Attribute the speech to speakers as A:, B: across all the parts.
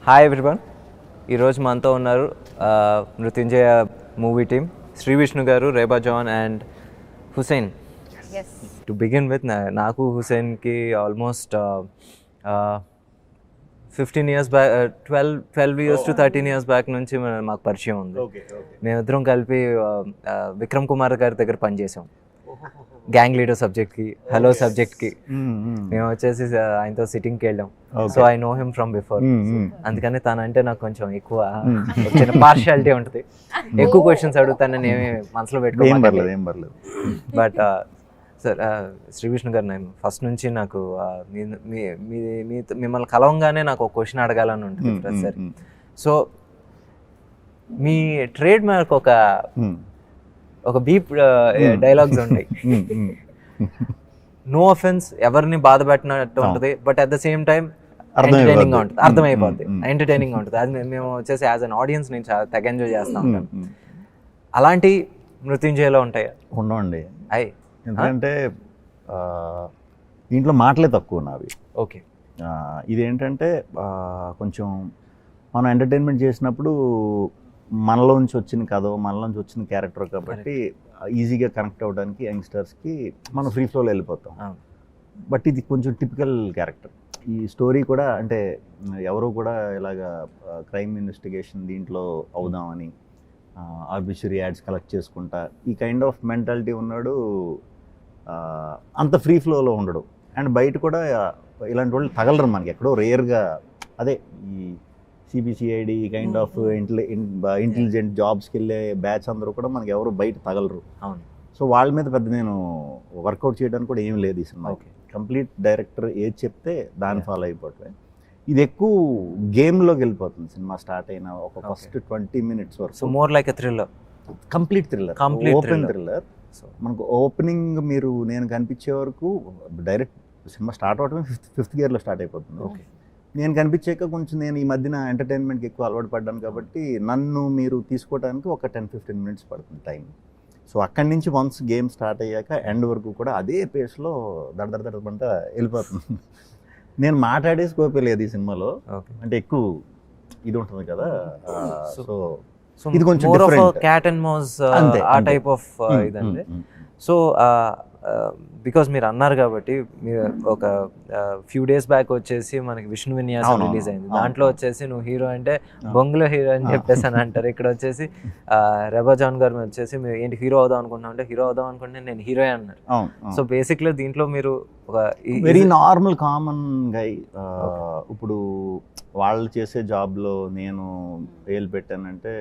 A: Hi everyone, ఈరోజు మనతో ఉన్నారు Mrityunjaya movie team, Shri Vishnu garu, Reba John and Hussain. To begin with, నాకు హుసేన్కి almost 15 years back, 12 years to 13 years back నుంచి మాకు పరిచయం ఉంది. మేమిద్దరం కలిపి విక్రమ్ కుమార్ గారి దగ్గర పనిచేసాం, గ్యాంగ్ లీడర్ సబ్జెక్ట్కి, హలో సబ్జెక్ట్కి. మేము వచ్చేసి ఆయనతో సిట్టింగ్కి వెళ్ళాం. So I know him from before. అందుకని తనంటే నాకు కొంచెం ఎక్కువ చిన్న పార్షియాలిటీ ఉంటుంది. ఎక్కువ క్వశ్చన్స్ అడుగుతానని ఏమి మనసులో పెట్టుకోలేదు. బట్ సార్, శ్రీ విష్ణు గారు, నేను ఫస్ట్ నుంచి నాకు మిమ్మల్ని కలవంగానే నాకు ఒక క్వశ్చన్ అడగాలని ఉంటుంది ప్రతిసారి. సో మీ ట్రేడ్ మార్క్ ఒక బీప్ డైలాగ్స్ ఉంటాయి. నో అఫెన్స్, ఎవరిని బాధ పెట్టినట్టు ఉంటుంది, but at the same time entertaining గా ఉంటుంది, అర్థమైపోద్ది, ఎంటర్టైనింగ్ గా ఉంటుంది. అది మేము వచ్చేసి యాజ్ అన్ ఆడియన్స్ నేను చాలా తెగ ఎంజాయ్ చేస్తా ఉంటాను. అలాంటి మృత్యుంజయలో ఉంటాయా?
B: ఉండవండి. ఎందుకంటే దీంట్లో మాటలే తక్కువ నావి.
A: ఓకే.
B: ఇదేంటంటే కొంచెం మనం ఎంటర్టైన్మెంట్ చేసినప్పుడు మనలోంచి వచ్చిన కథ, మనలోంచి వచ్చిన క్యారెక్టర్ కాబట్టి ఈజీగా కనెక్ట్ అవ్వడానికి యంగ్స్టర్స్కి మనం ఫ్రీ ఫ్లోలో వెళ్ళిపోతాం. బట్ ఇది కొంచెం టిపికల్ క్యారెక్టర్. ఈ స్టోరీ కూడా అంటే ఎవరు కూడా ఇలాగా క్రైమ్ ఇన్వెస్టిగేషన్ దీంట్లో అవుదామని ఆర్బిటరీ యాడ్స్ కలెక్ట్ చేసుకుంటా ఈ కైండ్ ఆఫ్ మెంటాలిటీ ఉన్నాడు. అంత ఫ్రీ ఫ్లోలో ఉండడు. అండ్ బయట కూడా ఇలాంటి వాళ్ళు తగలరు మనకి, ఎక్కడో రేర్గా. అదే ఈ సిబిసిఐడి కైండ్ ఆఫ్ ఇంటెలిజెంట్ జాబ్స్కి వెళ్ళే బ్యాచ్ అందరూ కూడా మనకి ఎవరు బయట తగలరు. సో వాళ్ళ మీద పెద్ద నేను వర్కౌట్ చేయడానికి కూడా ఏం లేదు ఈ సినిమా. కంప్లీట్ డైరెక్టర్ ఏది చెప్తే దాన్ని ఫాలో అయిపోవటమే. ఇది ఎక్కువ గేమ్లోకి వెళ్ళిపోతుంది సినిమా స్టార్ట్ అయిన ఒక ఫస్ట్ 20 minutes వరకు.
A: So more like a thriller,
B: complete thriller, open thriller. మనకు ఓపెనింగ్ మీరు నేను కనిపించే వరకు డైరెక్ట్ సినిమా స్టార్ట్ అవటమే ఫిఫ్త్ గేర్లో స్టార్ట్ అయిపోతుంది. నేను కనిపించాక కొంచెం నేను ఈ మధ్యన ఎంటర్టైన్మెంట్కి ఎక్కువ అలవాటు పడ్డాను కాబట్టి నన్ను మీరు తీసుకోవడానికి ఒక 10-15 minutes పడుతుంది టైం. సో అక్కడి నుంచి వన్స్ గేమ్ స్టార్ట్ అయ్యాక ఎండ్ వరకు కూడా అదే పేస్లో దడదడదడమంట వెళ్ళిపోతుంది. నేను మాట్లాడే స్కోప్ లేదు ఈ సినిమాలో, అంటే ఎక్కువ ఇది ఉంటుంది కదా. సో ఇది కొంచెం
A: క్యాట్ అండ్ మౌస్ ఆ టైప్ ఆఫ్ ఇదండి. సో బికాస్ మీరు అన్నారు కాబట్టి, మీరు ఒక ఫ్యూ డేస్ బ్యాక్ వచ్చేసి మనకి విష్ణు విన్యాసం రిలీజ్ అయింది. దాంట్లో వచ్చేసి నువ్వు హీరో అంటే బొంగులో హీరో అని చెప్పేసి అని అంటారు. ఇక్కడ వచ్చేసి రేబా జాన్ గారు వచ్చేసి మీరు ఏంటి హీరో అవుదాం అనుకుంటున్నా అంటే, హీరో అవుదాం అనుకుంటే నేను హీరో అన్నారు. సో బేసిక్లీ దీంట్లో మీరు ఒక
B: వెరీ నార్మల్ కామన్ గై. ఇప్పుడు వాళ్ళు చేసే జాబ్లో నేను వేలు పెట్టానంటే,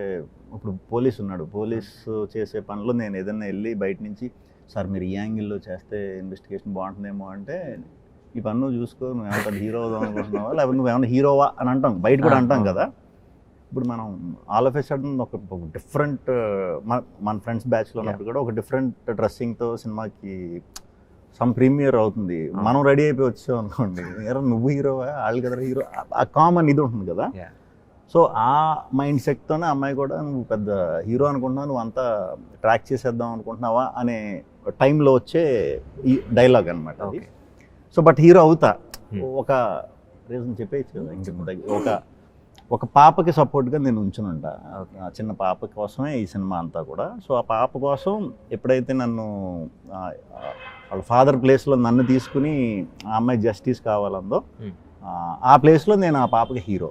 B: ఇప్పుడు పోలీస్ ఉన్నాడు, పోలీస్ చేసే పనిలో నేను ఏదైనా వెళ్ళి బయట నుంచి సార్ మీరు ఈ యాంగిల్లో చేస్తే ఇన్వెస్టిగేషన్ బాగుంటుందేమో అంటే, ఈ పన్ను చూసుకో, నువ్వు ఏమంటా హీరో అవుదాం అనుకుంటున్నావా, లేకపోతే నువ్వేమన్నా హీరోవా అని అంటాం, బయట కూడా అంటాం కదా. ఇప్పుడు మనం ఆల్ ఆఫ్ ఎ సడన్ ఒక డిఫరెంట్, మన ఫ్రెండ్స్ బ్యాచ్లో ఉన్నప్పుడు కూడా ఒక డిఫరెంట్ డ్రెస్సింగ్తో సినిమాకి సమ్ ప్రీమియర్ అవుతుంది. మనం రెడీ అయిపోయి వచ్చావు అనుకోండి, నువ్వు హీరోవా, వాళ్ళు కదా హీరో, ఆ కామన్ ఇది ఉంటుంది కదా. సో ఆ మైండ్ సెట్తోనే అమ్మాయి కూడా నువ్వు పెద్ద హీరో అనుకుంటున్నావు, నువ్వు అంతా ట్రాక్ చేసేద్దాం అనుకుంటున్నావా అనే టైంలో వచ్చే ఈ డైలాగ్ అనమాట అది. సో బట్ హీరో అవుతా ఒక రీజన్ చెప్పేయచ్చు కదా. ఒక పాపకి సపోర్ట్గా నేను ఉంచునుంటా, చిన్న పాప కోసమే ఈ సినిమా అంతా కూడా. సో ఆ పాప కోసం ఎప్పుడైతే నన్ను వాళ్ళ ఫాదర్ ప్లేస్లో నన్ను తీసుకుని ఆ అమ్మాయి జస్టిస్ కావాలందో, ఆ ప్లేస్లో నేను ఆ పాపకి హీరో.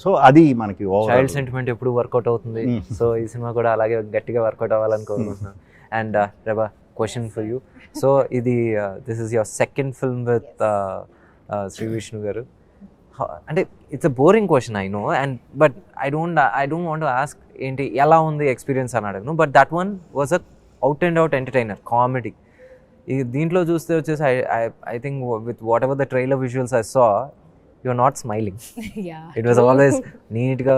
B: సో అది మనకి
A: చైల్డ్ సెంటిమెంట్ ఎప్పుడు వర్కౌట్ అవుతుంది. సో ఈ సినిమా కూడా అలాగే గట్టిగా వర్కౌట్ అవ్వాలని కోరుకుంటున్నాను. And Reba, question for you. So ఇది this is your second film with Shri Vishnu garu. అంటే it's a boring question I know, and but I don't want to ask ఏంటి ఎలా ఉంది ఎక్స్పీరియన్స్ అని అడగను. But that one was a out and out entertainer, comedy. ఈ దీంట్లో చూస్తే వచ్చేసి I think with whatever the trailer visuals I saw, you are not smiling. It was always నీట్గా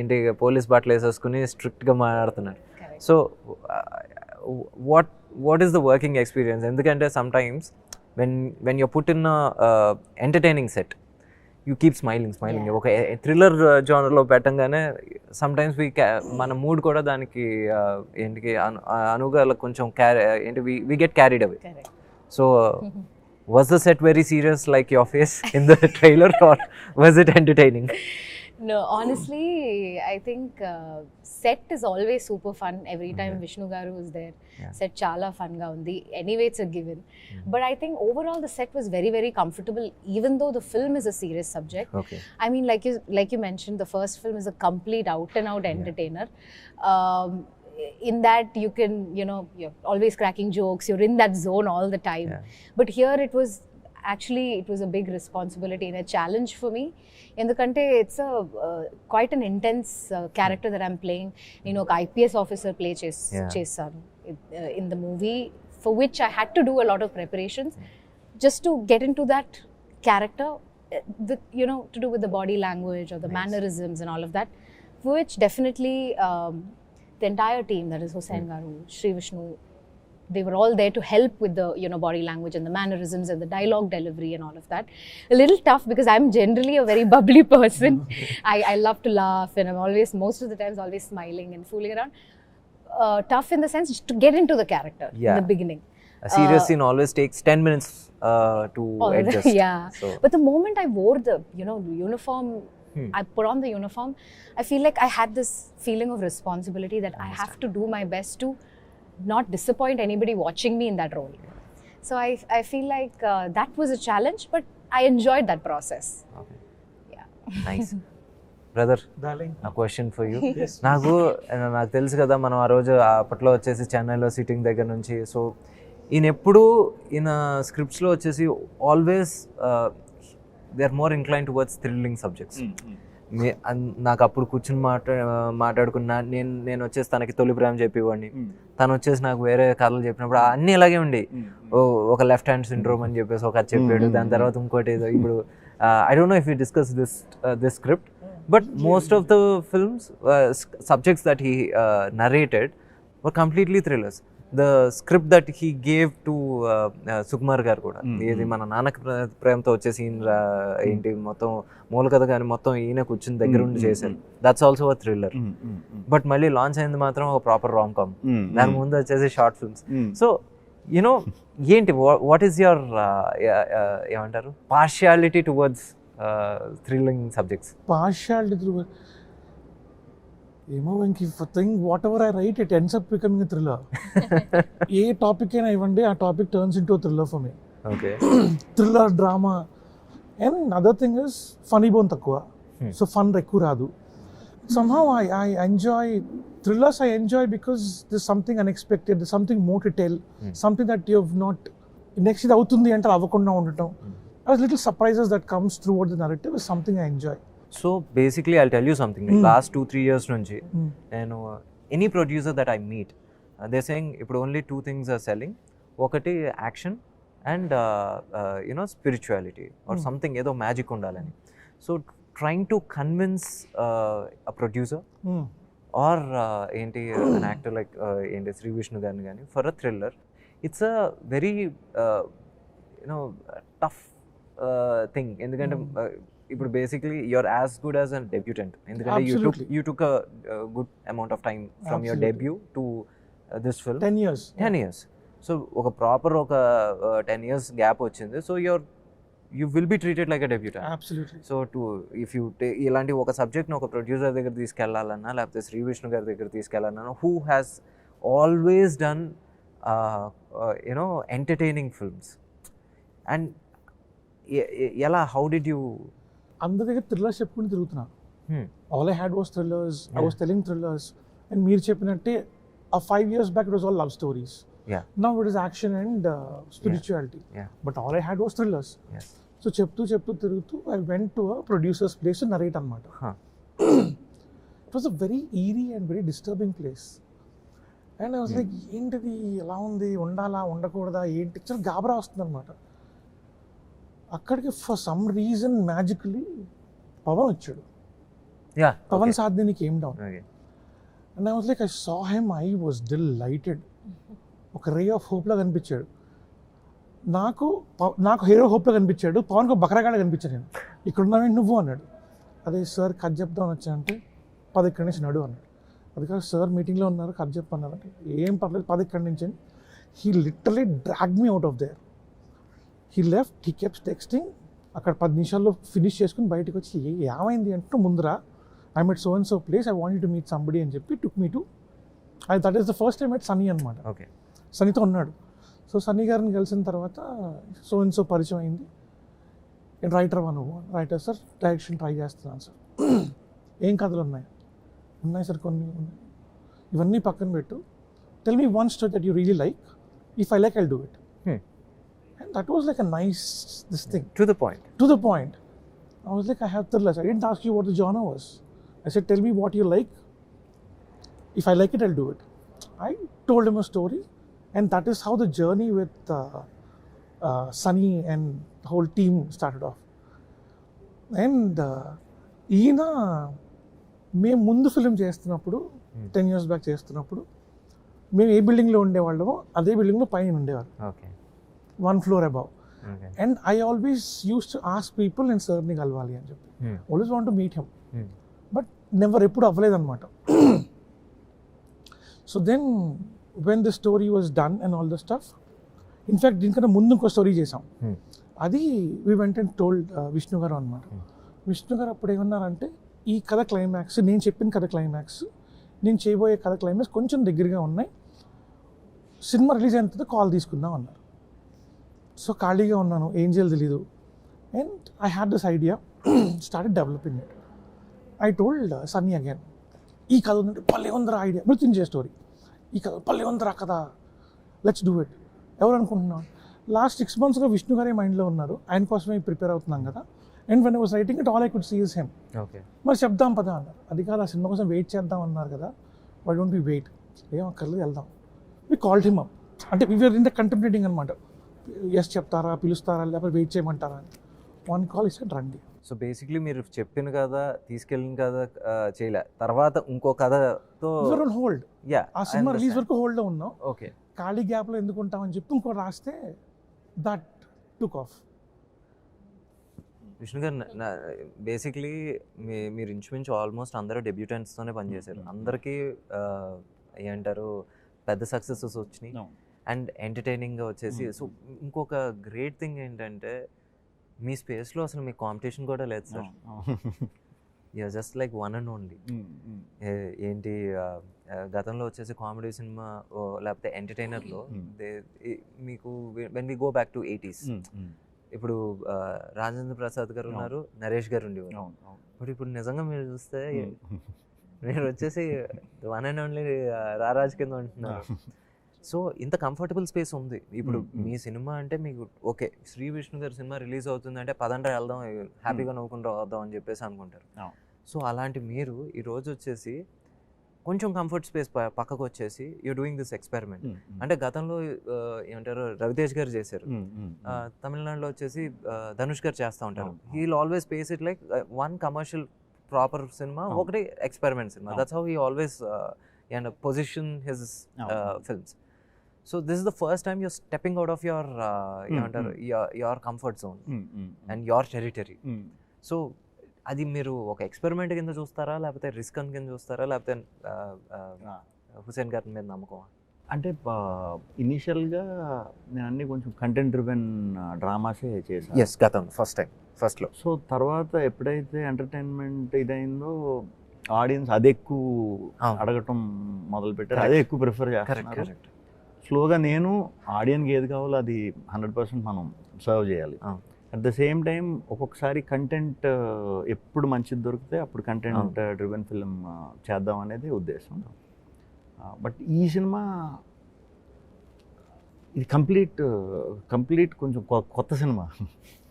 A: ఏంటి పోలీస్ బట్టలు వేసేసుకుని స్ట్రిక్ట్గా మాట్లాడుతున్నారు. So what is the working experience? ఎందుకంటే sometimes when you put in entertaining set, you keep smiling. ఒక thriller జానర్లో పెట్టంగానే సమ్ టైమ్స్ మన మూడ్ కూడా దానికి ఏంటికి అనుగా కొంచెం we get carried away. So was the set very serious like your face in the trailer, or was it entertaining?
C: No, honestly, I think set is always super fun. Every time
A: Okay.
C: Vishnu Garu is there,
A: Yeah.
C: set chala fun ga undi. Anyway, it's a given. But I think overall the set was very, very comfortable, even though the film is a serious subject.
A: Okay.
C: I mean, like you mentioned, the first film is a complete out and out entertainer. In that you can, you're always cracking jokes. You're in that zone all the time.
A: Yeah.
C: But here it was a big responsibility and a challenge for me. ఎందుకంటే it's quite an intense character that I'm playing. నేను ఒక IPS officer play చేశాను in the movie, for which I had to do a lot of preparations just to get into that character, with, to do with the body language or the mannerisms and all of that, for which definitely the entire team, that is Hussain Garu, Sri Vishnu, they were all there to help with the body language and the mannerisms and the dialogue delivery and all of that. A little tough because I'm generally a very bubbly person. I love to laugh, and I'm always, most of the times, always smiling and fooling around. Tough in the sense to get into the character in the beginning.
A: A serious scene always takes 10 minutes to adjust.
C: Yeah.
A: So,
C: But the moment I wore the uniform, I put on the uniform, I feel like I had this feeling of responsibility that I have to do my best to not disappoint anybody watching me in that role. So I feel like that was a challenge, but I enjoyed that process.
A: okay.
C: Yeah.
A: Nice. Brother,
D: Darling.
A: a question for you. నాకు తెలుసు కదా, మనం ఆ రోజు అప్పట్లో వచ్చేసి చెన్నైలో sitting దగ్గర నుంచి, సో ఈయన ఎప్పుడు ఈయన స్క్రిప్ట్స్లో వచ్చేసి always they are more incline towards thrilling subjects. నాకు అప్పుడు కూర్చుని మాట్లాడుకున్నా, నేను వచ్చేసి తనకి తొలి ప్రేమ చెప్పేవాడిని, తను వచ్చేసి నాకు వేరే కథలు చెప్పినప్పుడు అన్నీ ఇలాగే ఉండి, ఒక లెఫ్ట్ హ్యాండ్ సిండ్రోమ్ అని చెప్పేసి ఒక కథ చెప్పాడు, దాని తర్వాత ఇంకోటి ఏదో. ఇప్పుడు I don't no if you discuss this script, but most of the films subjects that he narrated were completely thrillers. The script that he gave to Sukumar గారు కూడా, ఏది మన నాన్నకి ప్రేమతో వచ్చేసి ఏంటి మొత్తం మూల కథ కానీ మొత్తం ఈయన కూర్చుని దగ్గర ఉండి చేశారు. That's also a thriller. But మళ్ళీ లాంచ్ అయింది మాత్రం ఒక ప్రాపర్ రామ్ కామ్, దాని ముందు వచ్చేసి షార్ట్ ఫిల్మ్స్. సో ఏంటి, వాట్ ఈస్ యువర్ ఏమంటారు partiality towards thrilling subjects?
D: Partiality through ఏమో Venky, thing whatever I write it ends up becoming a thriller. ఏ టాపిక్ అయినా ఇవ్వండి, ఆ topic turns into thriller for me.
A: Okay.
D: Thriller, drama, and other thing is funny bone తక్కువ, so fun ఎక్కువ రాదు. somehow I enjoy thrillers. I enjoy because there's something unexpected, there's something more to tell, something that you have not next ఇది అవుతుంది అంటే అవ్వకుండా ఉండటం. As little surprises that comes throughout the narrative is something I enjoy.
A: So basically I'll tell you something, like last 2-3 years నుంచి నేను any producer that I meet, they saying ఇప్పుడు only 2 things are selling. ఒకటి action and spirituality or something, ఏదో magic ఉండాలని. So trying to convince a producer or ఏంటి an actor like ఏంటి శ్రీ విష్ణు గారిని కానీ for a thriller, it's a very tough thing. ఎందుకంటే ఇప్పుడు basically you're as good as a debutante, ఎందుకంటే you took a good amount of time from your debut to this film. 10 years. So ఒక proper ఒక 10 years gap వచ్చింది. So you will be treated like a debutant.
D: Absolutely.
A: So if you ఇలాంటి ఒక సబ్జెక్ట్ని ఒక producer దగ్గర తీసుకెళ్లాలన్నా, లేకపోతే శ్రీ విష్ణు గారి దగ్గర తీసుకెళ్లాలన్నా, who has always done entertaining films, and ఎలా, how did you?
D: అందరి దగ్గర థ్రిల్లర్స్ చెప్పుకుని తిరుగుతున్నా. All I had was thrillers, I was telling thrillers. And మీరు చెప్పినట్టే a 5 years back it was all love stories.
A: Yeah.
D: Now it is action and spirituality.
A: Yeah.
D: But all I had was thrillers.
A: Yes.
D: So చెప్తూ తిరుగుతూ I went to a producer's place to narrate అన్నమాట. It was a very eerie and very disturbing place. And I was like, ఏంటిది ఎలా ఉంది, ఉండాలా ఉండకూడదా ఏంటి, చాలా గాబరా వస్తుంది అనమాట. అక్కడికి for some reason magically Pawan వచ్చాడు. పవన్ సాధ్ని came down. And I was like, I saw him, I was delighted. ఒక రే ఆఫ్ హోప్లా కనిపించాడు నాకు హీరో హోప్లా కనిపించాడు. పవన్కి బకరగాడ కనిపించాడు. నేను ఇక్కడ ఉన్నావేంటి నువ్వు అన్నాడు. అదే సార్ కథ చెప్దామని వచ్చానంటే 10 ఇక్కడి నుంచి నడు అన్నాడు. అది కాదు సార్ మీటింగ్లో ఉన్నారు కథ చెప్పన్నారంటే ఏం పర్లేదు 10 ఇక్కడి నుంచి అని. He literally dragged me out of their. He left, he kept texting. అక్కడ 10 నిమిషాల్లో ఫినిష్ చేసుకుని బయటకు వచ్చి ఏమైంది అంటూ ముందర I met so and so place, I want to meet somebody అని చెప్పి took me to, that is the first time met Sunny అనమాట.
A: ఓకే.
D: సన్నీతో ఉన్నాడు. సో సన్నీ గారిని కలిసిన తర్వాత సో అండ్ సో పరిచయం అయింది. నేను రైటర్ నువ్వు? రైటర్ సార్, డైరెక్షన్ ట్రై చేస్తున్నాను సార్. ఏం కథలు ఉన్నాయి సార్, కొన్ని ఉన్నాయి, ఇవన్నీ పక్కన పెట్టు, tell me one story that you really like, if I like I'll do it. And that was like a nice this thing,
A: to the point.
D: I was like, I have thrillers. I didn't ask you what the genre was. I said, tell me what you like. If I like it, I'll do it. I told him a story, and that is how the journey with Sunny and the whole team started off. And ఈయన మేము ముందు film చేస్తున్నప్పుడు 10 years back చేస్తున్నప్పుడు మేము ఏ బిల్డింగ్లో ఉండేవాళ్ళమో అదే బిల్డింగ్లో పైన ఉండేవారు, 1 floor above. And I always used to ask people in sirni kalvali అని చెప్పి, always want to meet him, but never ఎప్పుడు అవ్వలేదన్నమాట. So then when the story was done and all the stuff, in fact దీనికన్నా ముందు ఇంకో story చేసాం, అది we went and told Vishnu గారు అనమాట. విష్ణు గారు అప్పుడు ఏమన్నారంటే, ఈ కథ క్లైమాక్స్, నేను చెప్పిన కథ క్లైమాక్స్, నేను చేయబోయే కథ క్లైమాక్స్ కొంచెం దగ్గరగా ఉన్నాయి, సినిమా రిలీజ్ అయిన తర్వాత కాల్ తీసుకుందాం అన్నారు. సో ఖాళీగా ఉన్నాను, ఏం చేయాలి తెలీదు, and I had this idea, started developing it. I told Sunny again, ఈ కథ ఉందంటే పల్లె ఉందరా ఐడియా, మృత్యుంజయ స్టోరీ, ఈ కథ పల్లె ఉందరా కదా, లెట్స్ డూ ఇట్. ఎవరు అనుకుంటున్నాను, లాస్ట్ 6 monthsగా విష్ణు గారే మైండ్లో ఉన్నారు, ఆయన కోసమే ప్రిపేర్ అవుతున్నాం కదా. And when I was writing it, all I could see is him. మరి చెప్దాం పదా అన్నారు. అది కాదు, ఆ సినిమా కోసం వెయిట్ చేద్దాం అన్నారు కదా, వై డోంట్ వి వెయిట్, ఏం అక్కర్లేదు వెళ్దాం. వి కాల్డ్ హిమ్ అప్, అంటే we are in the contemplating అనమాట, ఎస్ చెప్తారా, పిలుస్తారా, లేకపోతే వెయిట్ చేయమంటారా అని. 1 call ఇస్తే రండి.
A: సో బేసిక్లీ మీరు చెప్పిన కథ తీసుకెళ్ళిన కథ చేయలే, తర్వాత ఇంకో కథతో
D: హోల్డ్, ఆ సినిమా రిలీజ్ వరకు హోల్డ్లో ఉన్నాం.
A: ఓకే,
D: ఖాళీ గ్యాప్లో ఎందుకు ఉంటామని చెప్పి ఇంకో రాస్తే దట్ టుక్ ఆఫ్.
A: విష్ణు గారు, బేసిక్లీ మీరు ఇంచుమించు ఆల్మోస్ట్ అందరూ డెబ్యూటెంట్స్తోనే పనిచేశారు, అందరికీ ఏమంటారు పెద్ద సక్సెసెస్ వచ్చినాయి అండ్ ఎంటర్టైనింగ్గా వచ్చేసి. సో ఇంకొక గ్రేట్ థింగ్ ఏంటంటే, మీ స్పేస్లో అసలు మీ కాంపిటీషన్ కూడా లేదు sir, you're just like one and only. ఏంటి గతంలో వచ్చేసి కామెడీ సినిమా లేకపోతే ఎంటర్టైనర్లో మీకు when we go back to 80s, ఇప్పుడు రాజేంద్ర ప్రసాద్ గారు ఉన్నారు, నరేష్ గారు ఉండేవారు. బట్ ఇప్పుడు నిజంగా మీరు చూస్తే మీరు వచ్చేసి వన్ అండ్ ఓన్లీ రారాజ్ కింద ఉంటున్నారు. సో ఇంత కంఫర్టబుల్ స్పేస్ ఉంది. ఇప్పుడు మీ సినిమా అంటే మీకు ఓకే, శ్రీ విష్ణు గారి సినిమా రిలీజ్ అవుతుంది అంటే పదండ్రా వెళ్దాం, హ్యాపీగా నవ్వుకుంటూ వద్దాం అని చెప్పేసి అనుకుంటారు. సో అలాంటి మీరు ఈరోజు వచ్చేసి కొంచెం కంఫర్ట్ స్పేస్ పక్కకు వచ్చేసి యూ డూయింగ్ దిస్ ఎక్స్పెరిమెంట్. అంటే గతంలో ఏమంటారు రవితేజ్ గారు చేశారు, తమిళనాడులో వచ్చేసి ధనుష్ గారు చేస్తూ ఉంటారు. He will always space it like 1 commercial proper సినిమా, ఒకటి ఎక్స్పెరిమెంట్ సినిమా. That's how he always position his films. So this is the first time you're stepping out of your your comfort zone and your territory. So అది మీరు ఒక experiment కింద చూస్తారా, లేకపోతే risk కింద చూస్తారా, లేకపోతే హుసేన్ గారి మీద నమ్మకం?
B: అంటే ఇనిషియల్గా నేను అన్ని కొంచెం కంటెంట్ డ్రివెన్ డ్రామాసే చేశాను.
A: ఎస్, గతం ఫస్ట్లో.
B: సో తర్వాత ఎప్పుడైతే ఎంటర్టైన్మెంట్ ఇదైందో ఆడియన్స్ అదే ఎక్కువ అడగటం మొదలుపెట్టారు, అదే ఎక్కువ ప్రిఫర్ చేస్తారు. స్లోగా నేను ఆడియన్కి ఏది కావాలో అది 100% మనం సర్వ్ చేయాలి. అట్ ద సేమ్ టైం ఒక్కొక్కసారి కంటెంట్ ఎప్పుడు మంచిది దొరికితే అప్పుడు కంటెంట్ డ్రివెన్ ఫిల్మ్ చేద్దాం అనేది ఉద్దేశం. బట్ ఈ సినిమా ఇది కంప్లీట్ కొంచెం కొత్త సినిమా,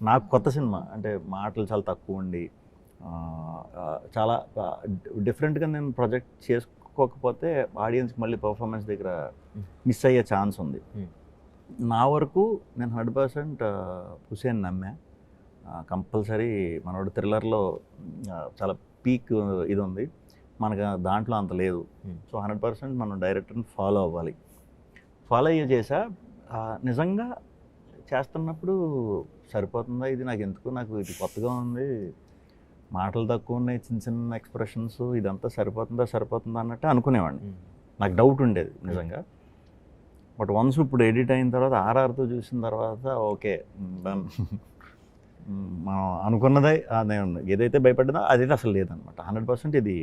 B: నాకు కొత్త సినిమా. అంటే మాటలు చాలా తక్కువ ఉండి చాలా డిఫరెంట్గా నేను ప్రొజెక్ట్ చేసుకోకపోతే ఆడియన్స్కి మళ్ళీ పర్ఫార్మెన్స్ దగ్గర మిస్ అయ్యే ఛాన్స్ ఉంది. నా వరకు నేను 100% హుసేన్ నమ్మా. కంపల్సరీ మనోడు థ్రిల్లర్లో చాలా పీక్ ఇది ఉంది, మనకు దాంట్లో అంత లేదు. సో 100% మనం డైరెక్టర్ని ఫాలో అవ్వాలి. ఫాలో అయ్యే చేసా. నిజంగా చేస్తున్నప్పుడు సరిపోతుందా ఇది, నాకు ఇది కొత్తగా ఉంది, మాటలు తక్కువ ఉన్నాయి, చిన్న చిన్న ఎక్స్ప్రెషన్స్, ఇదంతా సరిపోతుందా అన్నట్టు అనుకునేవాడిని. నాకు డౌట్ ఉండేది నిజంగా. బట్ వన్స్ ఇప్పుడు ఎడిట్ అయిన తర్వాత RRతో చూసిన తర్వాత ఓకే డన్. మనం అనుకున్నదే అదే ఉంది. ఏదైతే భయపడ్డదో అదైతే అసలు లేదనమాట. 100% ఇది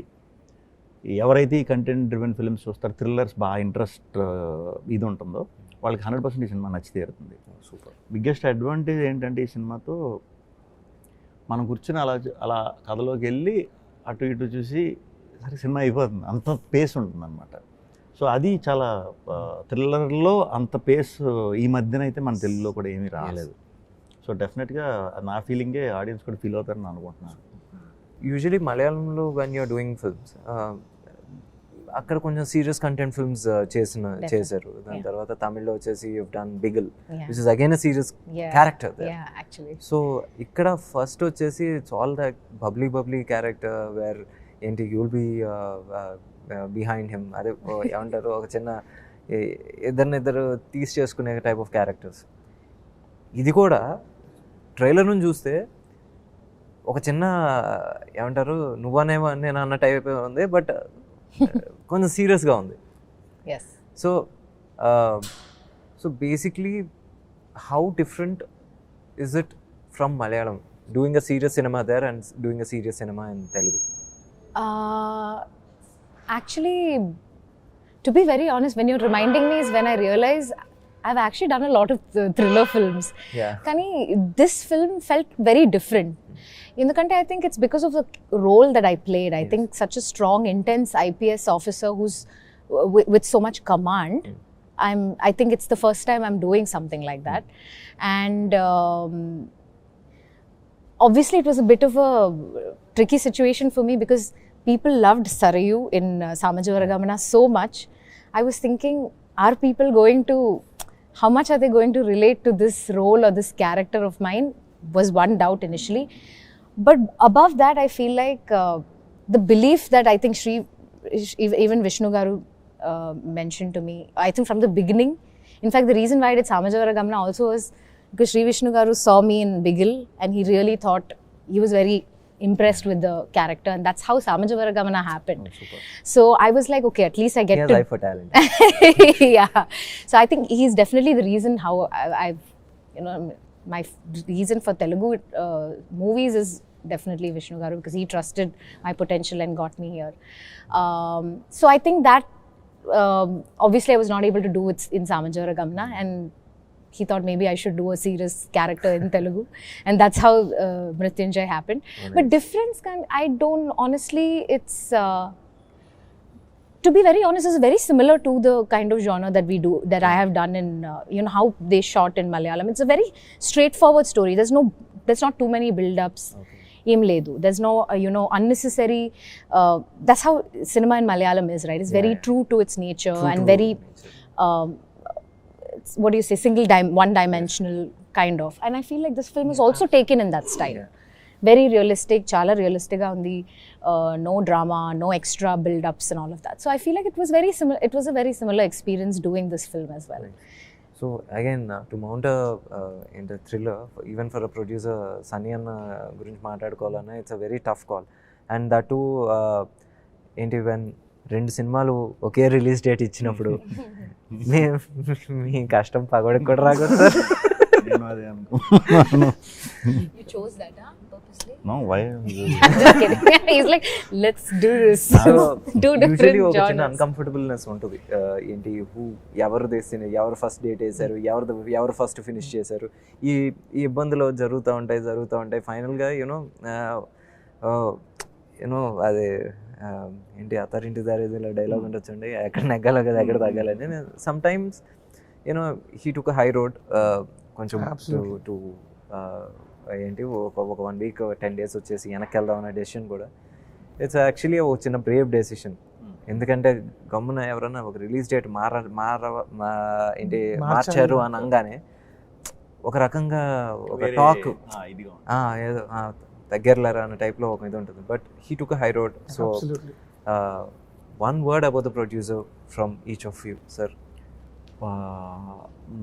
B: ఎవరైతే ఈ కంటెంట్ డ్రివెన్ ఫిల్మ్స్ చూస్తారో, థ్రిల్లర్స్ బాగా ఇంట్రెస్ట్ ఇది ఉంటుందో వాళ్ళకి 100% ఈ సినిమా నచ్చి తీరుతుంది.
A: సూపర్.
B: బిగ్గెస్ట్ అడ్వాంటేజ్ ఏంటంటే ఈ సినిమాతో మనం కూర్చొని అలా కథలోకి వెళ్ళి అటు ఇటు చూసి సరే సినిమా అయిపోతుంది, అంత పేస్ ఉంటుంది అనమాట. సో అది చాలా థ్రిల్లర్లో అంత పేస్ ఈ మధ్యన అయితే మన తెలుగులో కూడా ఏమీ రాలేదు. సో డెఫినెట్గా నా ఫీలింగే ఆడియన్స్ కూడా ఫీల్ అవుతారని అనుకుంటున్నాను.
A: యూజువలీ మలయాళంలో వెన్ యూఆర్ డూయింగ్ ఫిల్మ్స్ అక్కడ కొంచెం సీరియస్ కంటెంట్ ఫిల్మ్స్ చేశారు. దాని తర్వాత తమిళ్లో వచ్చేసి you done Bigil which is again a serious character. So ఇక్కడ ఫస్ట్ వచ్చేసి it's all that bubbly character where ఏంటి you will be behind him, అదే ఏమంటారు ఒక చిన్న ఇద్దరు తీసి చేసుకునే టైప్ ఆఫ్ క్యారెక్టర్స్. ఇది కూడా ట్రైలర్ నుంచి చూస్తే ఒక చిన్న ఏమంటారు నువ్వనేమో నేను అన్న టైప్ ఉంది, బట్ కొంచెం సీరియస్గా ఉంది. So basically how different is it from Malayalam doing a serious cinema there and doing a serious cinema in Telugu?
C: Actually, to be very honest, when you're reminding me is when I realize I've actually done a lot of thriller films. Kani this film felt very different. ఎందుకంటే I think it's because of the role that I played. I think such a strong, intense IPS officer who's with so much command. I think it's the first time I'm doing something like that. And obviously it was a bit of a tricky situation for me because people loved Sarayu in Samajavaragamana so much. I was thinking, are people going to, how much are they going to relate to this role or this character of mine was one doubt initially. But above that, I feel like the belief that I think even Vishnu Garu mentioned to me, I think from the beginning. In fact, the reason why I did Samajavaragamana also was because Sri Vishnu Garu saw me in Bigil and he really thought, he was very impressed with the character, and that's how Samajavaragamana happened. So I was like, okay, at least I get to...
A: eye for talent.
C: Yeah. So I think he's definitely the reason how I've, you know, my reason for Telugu movies is definitely Vishnu Garu, because he trusted my potential and got me here. So I think that obviously I was not able to do it in Samajavaragamana, and he thought maybe I should do a serious character in Telugu, and that's how Mrityunjay happened. But difference I don't honestly, it's to be very honest, it's very similar to the kind of genre that we do, that I have done in you know how they shot in Malayalam. It's a very straightforward story. There's not too many build-ups. Em ledu. There's no you know unnecessary. That's how cinema in Malayalam is, right? It's very true to its nature and very what do you say, one-dimensional kind of. And I feel like this film is also taken in that style. Very realistic, chala realistic ga undi, no drama, no extra build-ups and all of that. So I feel like it was very similar. It was a very similar experience doing this film as well.
A: So again, to mount in the thriller, even for a producer, Sunny Anna gurinchi maatladukovalana, it's a very tough call. And that too, enti when రెండు సినిమాలు ఒకే release date ఇచ్చినప్పుడు మీ కష్టం పగోడికి కూడా రాకూడదు sir.
B: నేను అదే అనుకున్నాను.
C: You chose that, huh? Purposely?
B: No, why?
C: Just kidding. He's like, let's do this. Do different
A: usually ఒక చిన్న
C: genres.
A: అన్కంఫర్టబుల్నెస్ ఉంటుంది. ఏంటి ఎవరు తీసిన, ఎవరు ఫస్ట్ డేట్ వేశారు, ఎవరు ఫస్ట్ ఫినిష్ చేశారు, ఈ ఇబ్బందులు జరుగుతూ ఉంటాయి. ఫైనల్గా యూనో అదే ఏంటి అత్తారింటి దారేదిలో డైలాగ్ ఉండొచ్చండి, ఎక్కడ నెగ్గాలో కదా ఎక్కడ తగ్గాలని. Sometimes you know he took high road కొంచెం టు ఏంటి ఒక 1 week 10 days వచ్చేసి వెనక్కి వెళ్దాం అనే డెసిషన్ కూడా ఇట్స్ యాక్చువల్లీ ఒక చిన్న బ్రేవ్ డెసిషన్. ఎందుకంటే గమ్మున ఎవరన్నా ఒక రిలీజ్ డేట్ ఏంటి మార్చారు అని అనగానే ఒక రకంగా ఒక టాక్ ఏదో దగ్గరలేరా అనే టైప్లో ఒక ఇది ఉంటుంది. But he took high road. So one word about the producer from each of you sir.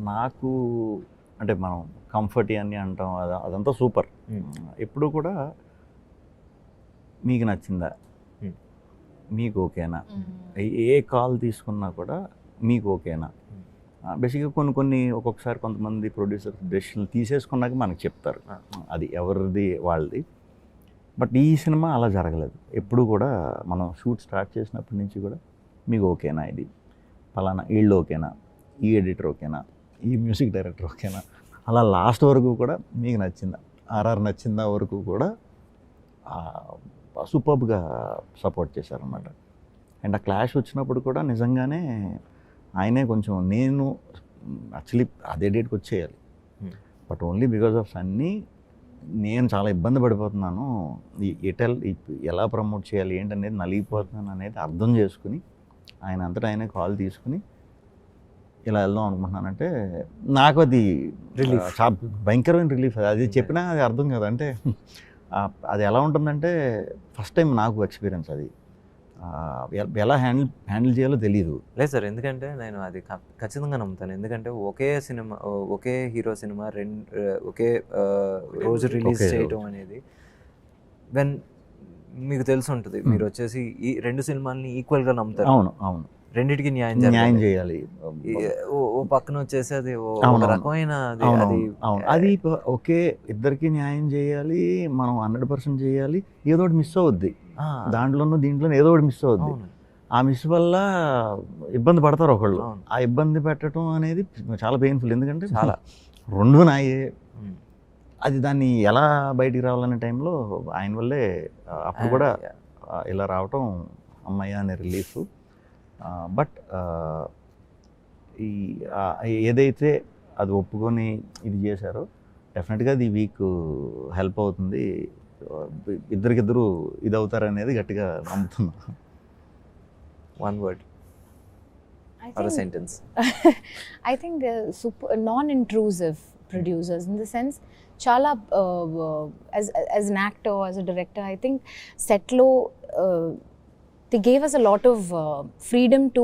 B: నాకు అంటే మనం కంఫర్ట్ అని అంటాం, అదంతా సూపర్. ఎప్పుడు కూడా మీకు నచ్చిందా, మీకు ఓకేనా, ఏ కాల్ తీసుకున్నా కూడా మీకు ఓకేనా, బేసిక్గా కొన్ని ఒక్కొక్కసారి కొంతమంది ప్రొడ్యూసర్ డెసిషన్లు తీసేసుకున్నాక మనకు చెప్తారు, అది ఎవరిది వాళ్ళది. బట్ ఈ సినిమా అలా జరగలేదు. ఎప్పుడు కూడా మనం షూట్ స్టార్ట్ చేసినప్పటి నుంచి కూడా మీకు ఓకేనా, ఇది పలానా వీళ్ళు ఓకేనా, ఈ ఎడిటర్ ఓకేనా, ఈ మ్యూజిక్ డైరెక్టర్ ఓకేనా, అలా లాస్ట్ వరకు కూడా మీకు నచ్చిందా, ఆర్ఆర్ నచ్చిందా వరకు కూడా సూపర్బ్గా సపోర్ట్ చేశారన్నమాట. అండ్ ఆ క్లాష్ వచ్చినప్పుడు కూడా నిజంగానే ఆయనే కొంచెం, నేను యాక్చువల్లీ అదే డేట్కి వచ్చేయాలి, but only because of Sunny నేను చాలా ఇబ్బంది పడిపోతున్నాను, ఎలా ప్రమోట్ చేయాలి ఏంటనేది నలిగిపోతున్నాను అనేది అర్థం చేసుకుని ఆయన అంతటా ఆయనే కాల్ తీసుకుని ఇలా వెళ్దాం అనుకుంటున్నానంటే నాకు అది రిలీఫ్, చాలా భయంకరమైన రిలీఫ్. అది చెప్పినా అది అర్థం కదా, అంటే అది ఎలా ఉంటుందంటే ఫస్ట్ టైం నాకు ఎక్స్పీరియన్స్ అది, ఎలా హ్యాండిల్ చేయాలో తెలియదు.
A: లేదు సార్, ఎందుకంటే నేను అది ఖచ్చితంగా నమ్ముతాను. ఎందుకంటే ఒకే సినిమా, ఒకే హీరో సినిమా ఒకే రోజు రిలీజ్ చేయటం అనేది, వెన్ మీకు తెలిసి ఉంటుంది, మీరు వచ్చేసి ఈ 2 సినిమాల్ని ఈక్వల్గా నమ్ముతారు.
B: అవును అవును,
A: రెండింటికి న్యాయం చేయాలి. ఓ పక్కన వచ్చేసి అది రకమైన
B: అది ఒకే ఇద్దరికి న్యాయం చేయాలి, మనం 100% చేయాలి. ఏదో ఒకటి మిస్ అవుద్ది, దీంట్లో ఏదో ఒకటి మిస్ అవుద్ది. ఆ మిస్ వల్ల ఇబ్బంది పడతారు ఒకళ్ళు. ఆ ఇబ్బంది పెట్టడం అనేది చాలా పెయిన్ఫుల్, ఎందుకంటే చాలా 2 నాయే. అది దాన్ని ఎలా బయటికి రావాలనే టైంలో ఆయన వల్లే అప్పుడు కూడా ఇలా రావటం అమ్మయ్య అనే రిలీఫ్. బట్ ఏదైతే అది ఒప్పుకొని ఇది చేశారో డెఫినెట్గా అది వీక్ హెల్ప్ అవుతుంది, ఇద్దరికిద్దరు ఇది అవుతారనేది గట్టిగా నమ్ముతున్నా.
A: One word or a sentence.
C: I think super non-intrusive producers, in the sense chala as an actor, as a director, I think Setlo they gave us a lot of freedom to,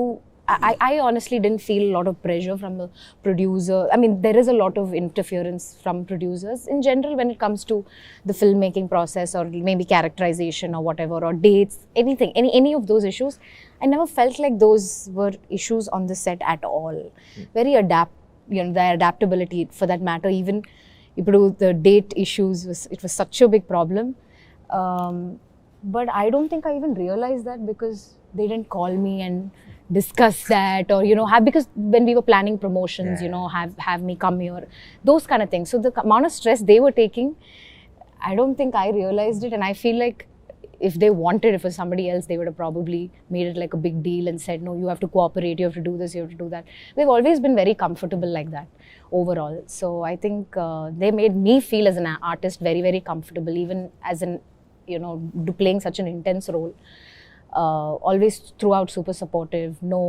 C: I honestly didn't feel a lot of pressure from the producer. I mean, there is a lot of interference from producers in general when it comes to the filmmaking process, or maybe characterization or whatever, or dates, anything, any of those issues. I never felt like those were issues on the set at all. Very the adaptability for that matter, even the date issues it was such a big problem. But I don't think I even realized that, because they didn't call me and discuss that, or because when we were planning promotions, have me come here, those kind of things. So the amount of stress they were taking, I don't think I realized it. And I feel like if they wanted, if it was somebody else, they would have probably made it like a big deal and said, no, you have to cooperate, you have to do this, you have to do that. They've always been very comfortable like that overall. So I think they made me feel as an artist very, very comfortable, even as an playing such an intense role. Always throughout super supportive, no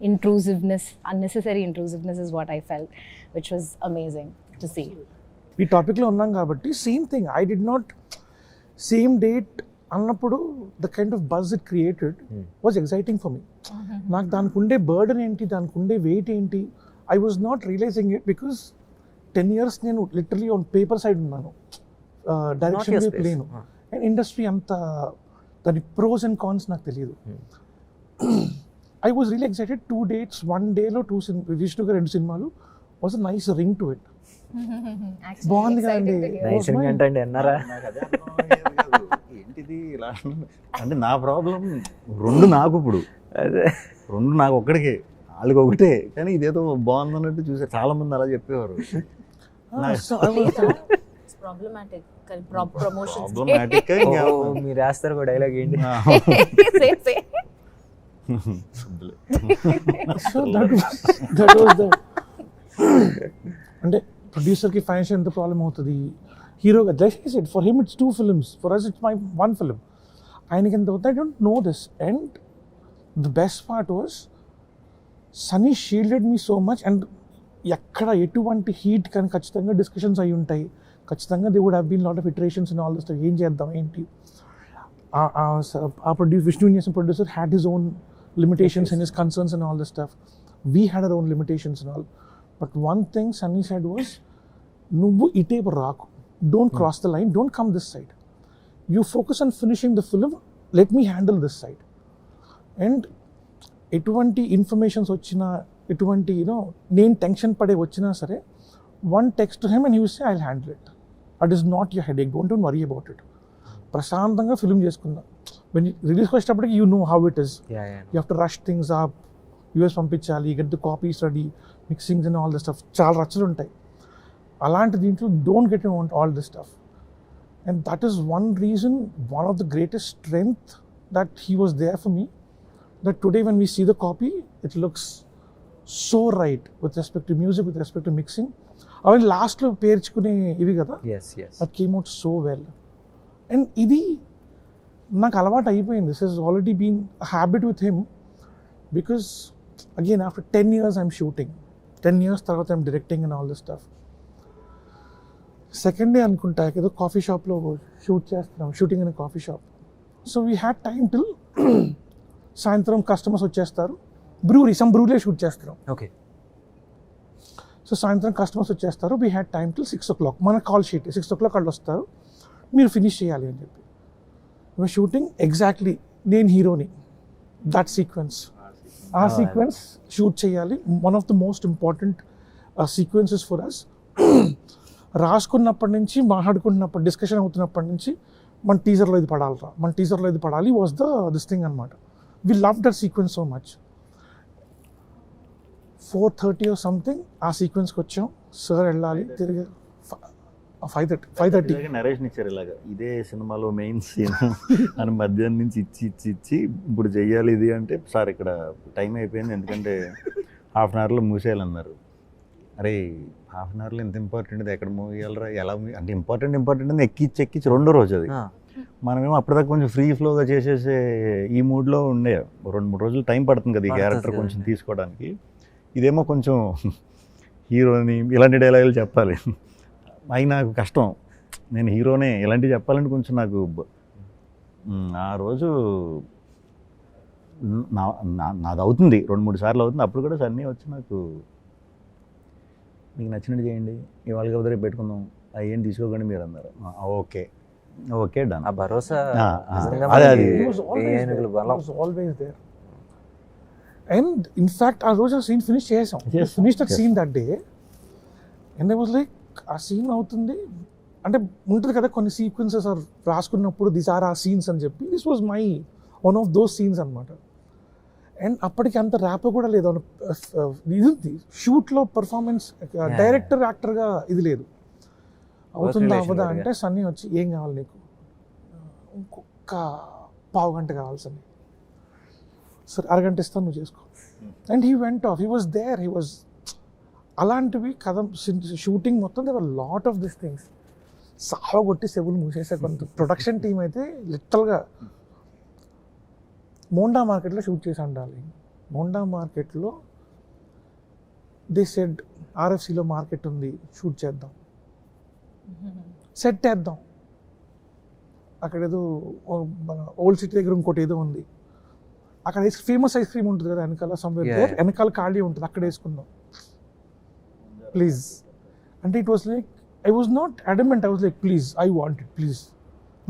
C: intrusiveness, unnecessary intrusiveness is what I felt, which was amazing to see.
D: ఈ టాపిక్లో ఉన్నాం కాబట్టి same thing, I did not same date అన్నప్పుడు the kind of buzz it created was exciting for me. నాకు దానికి ఉండే burden ఏంటి, దానికి ఉండే వెయిట్ ఏంటి, I was not realizing it, because 10 years నేను లిటరలీ ఆన్ పేపర్ సైడ్ ఉన్నాను, డైరెక్షన్ వైపు లేను. అండ్ ఇండస్ట్రీ అంత దాని ప్రోస్ అండ్ కాన్స్ నాకు తెలియదు. I was really excited. 2 dates, 1 dayలో విష్ణుగా 2 సినిమాలు was a nice ring to it. బాగుంది కదండి,
B: ఏంటిది ఇలా అంటే నా ప్రాబ్లం 2 నాకు, ఇప్పుడు 2 నాకు ఒక్కడికే, వాళ్ళకి ఒకటే, కానీ ఇదేదో బాగుంది అన్నట్టు చూసారు. చాలా మంది అలా చెప్పేవారు.
C: Problematic promotions.
A: మీరు రాస్తారు కూడా డైలాగ్ ఏంటి?
D: So that was the అంటే ప్రొడ్యూసర్కి ఫైనాన్షియల్ ఎంత ప్రాబ్లం అవుతుంది, హీరోగా like I said, for him it's 2 films, for us it's my 1 film. ఆయనకి ఎంత అవుతుంది, I don't know this. And the best part was Sunny shielded me so much. And ఎక్కడ ఎటువంటి హీట్ కానీ ఖచ్చితంగా డిస్కషన్స్ అయి ఉంటాయి, ఖచ్చితంగా they would have been lot of iterations and all this stuff. ఏం చేద్దాం ఏంటి, ఆ విష్ణు చేసిన producer had his own limitations and his concerns and all this stuff. We had our own limitations and all. But one thing Sunny said was, "Nubbu itepu raaku. Don't cross the line. Don't come this side. You focus on finishing the film. Let me handle this side." And ఎటువంటి informations వచ్చినా, ఎటువంటి నేను tension పడే వచ్చినా సరే, one text to him and you say I will handle it, that is not your headache, don't worry about it. ప్రశాంతంగా film చేసుకుందాం. When రిలీజ్కి వచ్చేటప్పటికి you know how it is, you have to rush things up, US పంపించాలి, get the copies ready, mixings and all the stuff, చాలా రచ్చలు ఉంటాయి. అలాంటి దీంట్లో don't get all this stuff. And that is one reason, one of the greatest strength that he was there for me, that today when we see the copy it looks so right with respect to music, with respect to mixing. అవన్నీ లాస్ట్లో పేర్చుకునే ఇవి కదా, that came out so well. And ఇది నాకు అలవాటు అయిపోయింది. This he's already been habit with him, because again after 10 years I'm shooting, 10 years తర్వాత I'm directing and all this stuff. Second day అనుకుంటా ఏదో కాఫీ షాప్లో షూట్ చేస్తున్నాం, shooting in coffee shop. So we had time till సాయంత్రం customers వచ్చేస్తారు, బ్రూరీలో shoot చేస్తున్నాం.
A: Okay.
D: So సాయంత్రం customers వచ్చేస్తారు, we had time till 6 o'clock. మన కాల్ షీట్ 6 o'clock వాళ్ళు వస్తారు, మీరు ఫినిష్ చేయాలి అని చెప్పి. షూటింగ్ ఎగ్జాక్ట్లీ నేను హీరోని, దట్ సీక్వెన్స్, ఆ సీక్వెన్స్ షూట్ చేయాలి. One of the most important sequences for us. రాసుకున్నప్పటి నుంచి, మాట్లాడుకున్నప్పుడు, డిస్కషన్ అవుతున్నప్పటి నుంచి మన టీజర్లో ఇది పడాలి వాజ్ దిస్ థింగ్ అనమాట. We love that sequence so much. 4:30 or something ఆ సీక్వెన్స్కి వచ్చాం. సార్ వెళ్ళాలి, తిరిగి 5:30
B: నరేషన్ ఇచ్చారు ఇలాగా, ఇదే సినిమాలో మెయిన్ సీన్ అని మధ్యాహ్నం నుంచి ఇచ్చి ఇప్పుడు చెయ్యాలి ఇది అంటే, సార్ ఇక్కడ టైం అయిపోయింది ఎందుకంటే హాఫ్ అన్ అవర్లో మూసేయాలన్నారు. అరే హాఫ్ అన్ అవర్లో ఎంత ఇంపార్టెంట్, ఎక్కడ మూవ్ చేయాలరా, ఎలా అంటే ఇంపార్టెంట్ అని ఎక్కించి రెండో రోజు అది. మనమేమో అప్పటిదాకా కొంచెం ఫ్రీ ఫ్లోగా చేసేసే ఈ మూడ్లో ఉండే, 2-3 రోజులు టైం పడుతుంది కదా ఈ క్యారెక్టర్ కొంచెం తీసుకోవడానికి. ఇదేమో కొంచెం హీరోని ఇలాంటి డైలాగులు చెప్పాలి, అవి నాకు కష్టం. నేను హీరోనే ఇలాంటివి చెప్పాలంటే కొంచెం నాకు ఆ రోజు నాది అవుతుంది 2-3 సార్లు అవుతుంది. అప్పుడు కూడా సన్నీ వచ్చి నాకు మీకు నచ్చినట్టు చేయండి, ఇవాళ కదా రేపు పెట్టుకుందాం, అవి ఏం తీసుకోకండి మీరు అన్నారు. Okay done.
A: ఆ భరోసా
B: అది
D: ఆల్వేస్ దేర్. అండ్ ఇన్ఫ్యాక్ట్ ఆ రోజు ఆ సీన్ ఫినిష్ చేసాం, finish that scene that day. And I was like, ఆ సీన్ అవుతుంది అంటే ఉంటుంది కదా కొన్ని సీక్వెన్సెస్ రాసుకున్నప్పుడు దిస్ ఆర్ ఆ సీన్స్ అని చెప్పి, this was my one of those scenes అనమాట. అండ్ అప్పటికి అంత ర్యాప్ కూడా లేదు, ఇది షూట్లో పర్ఫార్మెన్స్, డైరెక్టర్ యాక్టర్గా ఇది లేదు. అవుతుందా అవ్వదా అంటే సన్నీ వచ్చి ఏం కావాలి నీకు, ఇంకొక పావు గంట కావాలి సన్నీ, సరే అరగంట ఇస్తాను నువ్వు చేసుకో. And he went off, he was there, he was. అలాంటివి కథ షూటింగ్ మొత్తం there were lot of this things. సావగొట్టి సెవులు మూసేసే కొంత ప్రొడక్షన్ టీం అయితే లిటరల్గా మోండా మార్కెట్లో షూట్ చేసి ఉండాలి. మోండా మార్కెట్లో దే సెడ్ ఆర్ఎఫ్సిలో మార్కెట్ ఉంది, షూట్ చేద్దాం, సెట్ వేద్దాం. అక్కడ ఏదో ఓల్డ్ సిటీ దగ్గర ఇంకోటి ఏదో ఉంది, అక్కడ ఫేమస్ ఐస్ క్రీమ్ ఉంటుంది కదా వెనకాల, సమ్వేర్ వెనకాల ఖాళీ ఉంటుంది, అక్కడ వేసుకుందాం ప్లీజ్ అంటే. It was like I was not adamant, I was like please I want it, please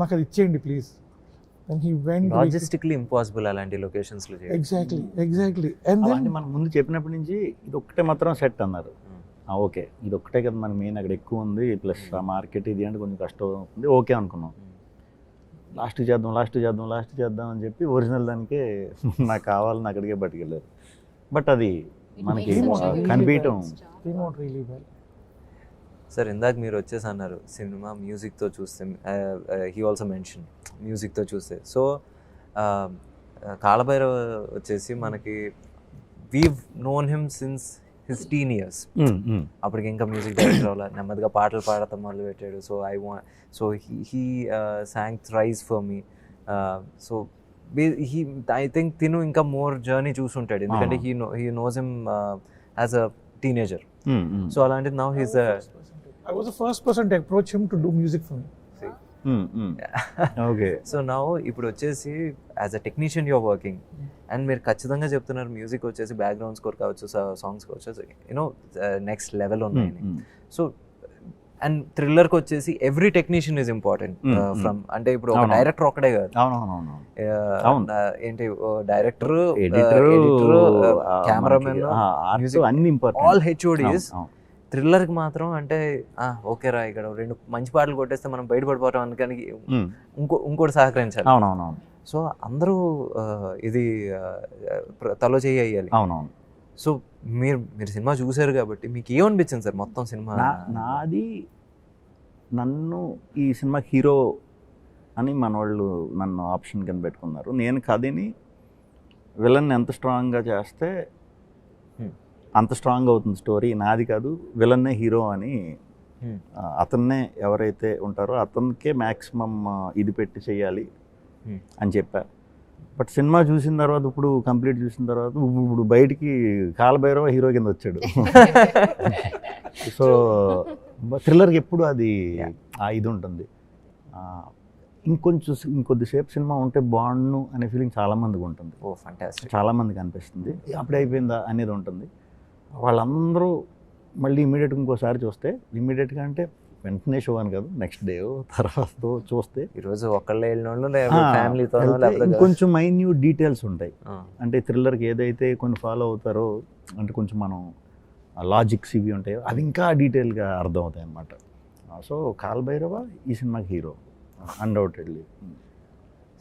D: నాకు అది ఇచ్చేయండి please. And he went.
A: Logistically impossible అలాంటి లొకేషన్స్ లో.
D: ఎగ్జాక్ట్లీ. అండ్ దెన్
B: మనం ముందు చెప్పినప్పటి నుంచి ఇది ఒక్కటే మాత్రం సెట్ అన్నారు. ఓకే ఇది ఒక్కటే కదా మన మెయిన్, అక్కడ ఎక్కువ ఉంది, ప్లస్ ఆ మార్కెట్ ఇది అంటే కొంచెం కష్టం అవుతుంది, ఓకే అనుకున్నాం. లాస్ట్ చేద్దాం అని చెప్పి ఒరిజినల్ దానికే నాకు కావాలని అక్కడికే పట్టుకెళ్ళారు. బట్ అది మనకి కనిపించటం.
A: సార్ ఇందాక మీరు వచ్చేసి అన్నారు సినిమా మ్యూజిక్తో చూస్తే, హీ ఆల్సో మెన్షన్ మ్యూజిక్తో చూస్తే. సో కాళభైరవ వచ్చేసి మనకి we've known him since his teen years. అప్పటికి ఇంకా మ్యూజిక్ డైరెక్టర్ అవ్వాలి, నెమ్మదిగా పాటలు పాడతాం మొదలు పెట్టాడు. So he sang thrice for me. So I think తిను ఇంకా మోర్ జర్నీ చూసుంటాడు, ఎందుకంటే he knows him as a teenager. So అలాంటిది now he's
D: I was the first person to approach him to do music for me.
B: Okay.
A: So now ఇప్పుడు వచ్చేసి as a technician you're working, and మీరు ఖచ్చితంగా చెప్తున్నారు music వచ్చేసి background score కావచ్చు, songs కావచ్చు, you know next level ఉన్నాయని. So and థ్రిల్లర్కి వచ్చేసి every technician is important from, అంటే ఇప్పుడు ఒక డైరెక్టర్ ఒక్కడే కాదు, ఏంటి డైరెక్టర్,
B: ఎడిటర్,
A: కెమెరామెన్,
B: అన్ని ఇంపార్టెంట్,
A: ఆల్ హెచ్ఓడీస్. థ్రిల్లర్కి మాత్రం అంటే ఓకే రా ఇక్కడ 2 మంచి పాటలు కొట్టేస్తే మనం బయటపడిపోవటం అందుకని ఇంకోటి సహకరించాలి.
B: అవునవునవును.
A: సో అందరూ ఇది తలో చేయాలి.
B: అవునవును.
A: సో మీరు సినిమా చూసారు కాబట్టి మీకు ఏమనిపించింది సార్ మొత్తం సినిమా?
B: నాది నన్ను ఈ సినిమా హీరో అని మన వాళ్ళు నన్ను ఆప్షన్ కింద పెట్టుకున్నారు. నేను కథని విలన్ ఎంత స్ట్రాంగ్గా చేస్తే అంత స్ట్రాంగ్ అవుతుంది స్టోరీ. నాది కాదు, విలన్నే హీరో అని అతన్నే ఎవరైతే ఉంటారో అతనికే మ్యాక్సిమం ఇది పెట్టి చెయ్యాలి అని చెప్పా. బట్ సినిమా చూసిన తర్వాత, ఇప్పుడు కంప్లీట్ చూసిన తర్వాత, ఇప్పుడు బయటికి కాలభైరవ హీరో కింద వచ్చాడు. సో థ్రిల్లర్కి ఎప్పుడు అది ఇది ఉంటుంది. ఇంకొద్దిసేపు సినిమా ఉంటే బాగుండు అనే ఫీలింగ్ చాలామందికి ఉంటుంది. చాలామందికి అనిపిస్తుంది అప్పుడే అయిపోయిందా అనేది ఉంటుంది. వాళ్ళందరూ మళ్ళీ ఇమీడియట్గా ఇంకోసారి చూస్తే, ఇమీడియట్గా అంటే వెంటనే షో అని కాదు, నెక్స్ట్ డే తర్వాత చూస్తే,
A: ఈరోజు ఒక్కళ్ళే ఫ్యామిలీతో
B: ఇంకొంచెం మైన్యూట్ డీటెయిల్స్ ఉంటాయి. అంటే థ్రిల్లర్కి ఏదైతే కొన్ని ఫాలో అవుతారో, అంటే కొంచెం మనం లాజిక్స్ ఇవి ఉంటాయో అవి ఇంకా డీటెయిల్గా అర్థం అవుతాయి అన్నమాట. సో కాలభైరవ ఈ సినిమాకి hero undoubtedly.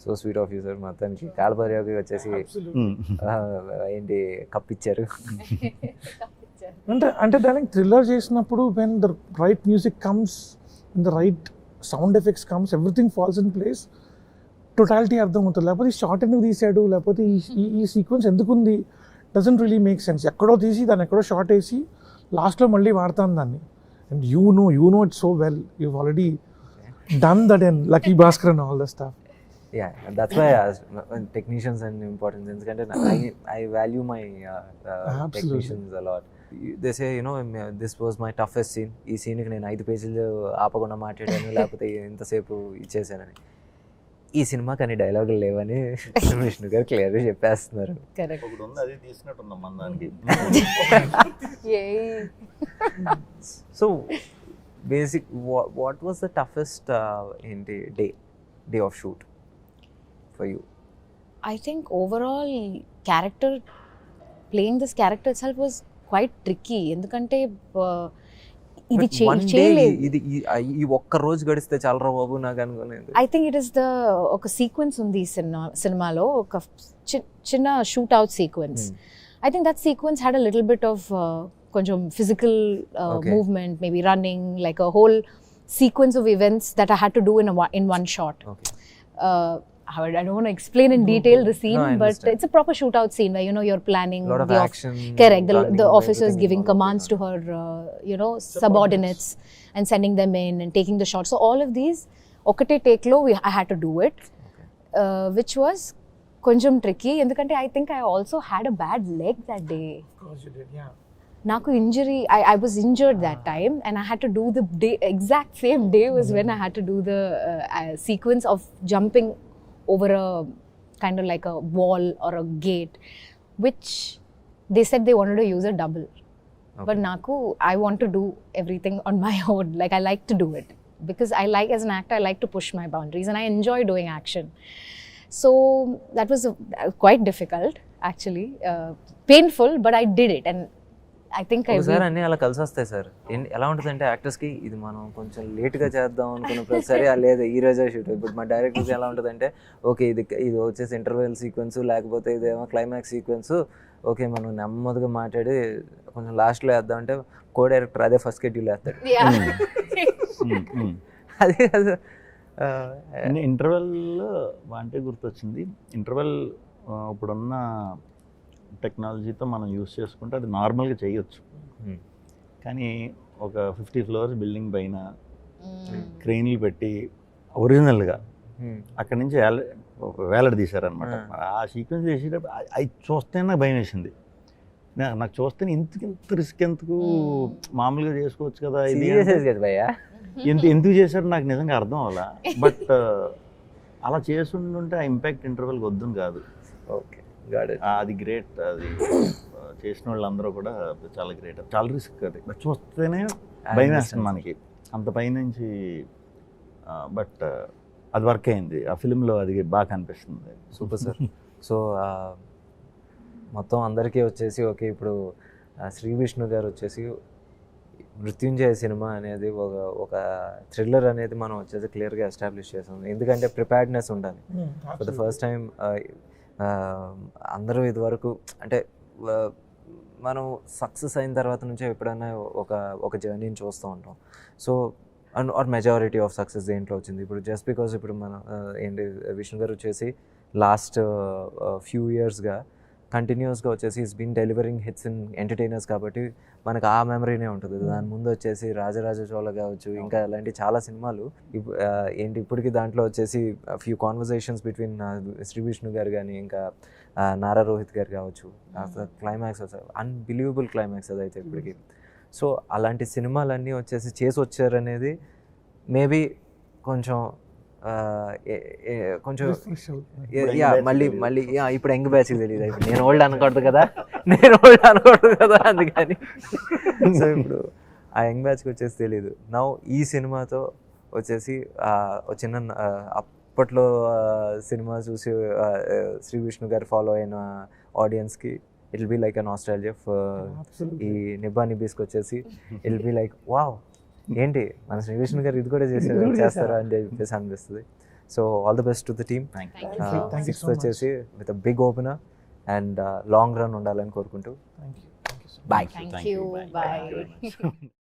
A: So sweet of you sir. మొత్తానికి కాలభైరవకి వచ్చేసి ఏంటి కప్పిచ్చారు.
D: అంటే దానికి థ్రిల్లర్ చేసినప్పుడు when the right music comes, when the right sound effects comes, everything falls in place, totality అర్థం అవుతుంది. లేకపోతే ఈ షార్ట్ ఎందుకు తీసాడు, లేకపోతే ఈ సీక్వెన్స్ ఎందుకు ఉంది, డజంట్ రియలీ మేక్ సెన్స్. ఎక్కడో తీసి దాన్ని ఎక్కడో షార్ట్ వేసి లాస్ట్లో మళ్ళీ వాడతాను దాన్ని. And you know it so well, you already done that and lucky Bhaskar and all the staff.
A: Yeah, that's why I asked technicians and importance, ఎందుకంటే I value my technicians a lot. They say, this was my toughest scene. ఈ సీన్కి నేను 5 పేజీలు ఆపకుండా మాట్లాడాను, లేకపోతే ఇంతసేపు ఇచ్చేసానని. ఈ సినిమాకి అన్ని డైలాగులు లేవని విష్ణు గారు క్లియర్గా చెప్పేస్తున్నారు. So basic what was the toughest day of shoot for you?
C: I think overall playing this character itself was quite tricky. ఎందుకంటే ఇది చేయలేదు,
A: ఈ ఒక్క రోజు గడిస్తే చాలరా బాబు నాకు అనుకునేది.
C: I think it is ఒక సీక్వెన్స్ ఉంది సినిమాలో, ఒక చిన్న shoot out sequence. I think that sequence had a little bit of కొంచెం physical movement, maybe running, like a whole sequence of events that I had to do in one shot. I don't want to explain in detail the scene, but it's a proper shootout scene where you're planning
A: a lot of action,
C: correct, the officers giving commands to her subordinates and sending them in and taking the shot. So all of these okate take lo I had to do it, which was konjam tricky endukante I think I also had a bad leg that day.
D: Of course you did, yeah.
C: Naku injury, I was injured that time and I had to do the exact same day was when I had to do the sequence of jumping over a kind of like a wall or a gate, which they said they wanted to use a double. But naku, I want to do everything on my own. Like I like to do it because I like, as an actor, I like to push my boundaries and I enjoy doing action. So that was quite difficult actually, painful, but I did it and I think
A: sir అన్నీ అలా కలిసి వస్తాయి sir. ఎలా ఉంటుందంటే యాక్టర్స్కి ఇది మనం కొంచెం లేట్గా చేద్దాం అనుకున్న ప్రతిసారి లేదు ఈ రోజే షూట్. ఇప్పుడు మా డైరెక్టర్స్ ఎలా ఉంటుందంటే ఓకే ఇది వచ్చేసి ఇంటర్వెల్ సీక్వెన్స్, లేకపోతే ఇదేమో క్లైమాక్స్ సీక్వెన్స్, ఓకే మనం నెమ్మదిగా మాట్లాడి కొంచెం లాస్ట్లో వేద్దాం అంటే కో డైరెక్టర్ అదే ఫస్ట్ షెడ్యూల్ వేస్తాడు. అదే కాదు
B: ఇంటర్వెల్ అంటే గుర్తొచ్చింది. ఇంటర్వెల్ ఇప్పుడున్న టెక్నాలజీతో మనం యూస్ చేసుకుంటే అది నార్మల్గా చేయొచ్చు, కానీ ఒక 50 floors బిల్డింగ్ పైన క్రెయిన్లు పెట్టి ఒరిజినల్గా అక్కడి నుంచి వేలాడ తీశారనమాట. ఆ సీక్వెన్స్ చేసేటప్పుడు అది చూస్తేనే నాకు భయం వేసింది. నాకు చూస్తే ఇంత రిస్క్ ఎందుకు, మామూలుగా చేసుకోవచ్చు కదా ఇది, ఎందుకు చేశారు నాకు నిజంగా అర్థం అవ్వాలా. బట్ అలా చేస్తుంటే ఆ ఇంపాక్ట్ ఇంటర్వెల్కి వద్దును కాదు.
A: ఓకే,
B: అది గ్రేట్. అది చేసిన వాళ్ళందరూ కూడా చాలా గ్రేట్. చాలా రిస్క్ అది, చూస్తేనే భయం వేస్తుంది మనకి. అంత పైనుంచి బట్ అది వర్క్ అయింది ఆ ఫిలింలో, అది బాగా కనిపిస్తుంది.
A: Super sir. సో మొత్తం అందరికీ వచ్చేసి ఓకే, ఇప్పుడు శ్రీ విష్ణు గారు వచ్చేసి మృత్యుంజయ సినిమా అనేది ఒక థ్రిల్లర్ అనేది మనం వచ్చేసి క్లియర్గా ఎస్టాబ్లిష్ చేసాం. ఎందుకంటే ప్రిపేర్డ్నెస్ ఉండాలి. ఫర్ ద ఫస్ట్ టైం అందరూ ఇదివరకు అంటే మనం సక్సెస్ అయిన తర్వాత నుంచే ఎప్పుడైనా ఒక జర్నీని చూస్తూ ఉంటాం. So our majority of success దేంట్లో వచ్చింది. ఇప్పుడు జస్ట్ బికాస్ ఇప్పుడు మన ఏంటి విష్ణు గారు వచ్చేసి లాస్ట్ ఫ్యూ ఇయర్స్గా కంటిన్యూస్గా వచ్చేసి is been delivering hits in entertainers, కాబట్టి మనకు ఆ మెమరీనే ఉంటుంది. దాని ముందు వచ్చేసి రాజరాజ చోళ కావచ్చు, ఇంకా అలాంటి చాలా సినిమాలు ఏంటి ఇప్పటికి దాంట్లో వచ్చేసి few conversations between Sri Vishnu గారు కానీ ఇంకా నారా రోహిత్ గారు కావచ్చు. క్లైమాక్స్ అన్బిలీవబుల్ క్లైమాక్స్ అదైతే ఇప్పటికి. సో అలాంటి సినిమాలన్నీ వచ్చేసి చేసి వచ్చారనేది మేబీ కొంచెం మళ్ళీ ఇప్పుడు యంగ్ బ్యాచ్కి తెలియదు. ఇప్పుడు నేను ఓల్డ్ అనకూడదు కదా అందుకని. సో ఇప్పుడు ఆ యంగ్ బ్యాచ్కి వచ్చేసి తెలియదు. నౌ ఈ సినిమాతో వచ్చేసి చిన్న అప్పట్లో సినిమా చూసి శ్రీ విష్ణు గారు ఫాలో అయిన ఆడియన్స్కి it will be like a nostalgia. ఈ నిబ్బా నిబ్బీస్కి వచ్చేసి it will be like wow, ఏంటి మన శ్రీ విష్ణు గారు ఇది కూడా చేస్తారా అని చెప్పేసి అనిపిస్తుంది. So all the best to the team. Sixth వచ్చేసి with a big opener and long run ఉండాలని కోరుకుంటూ
C: Thank you. Bye.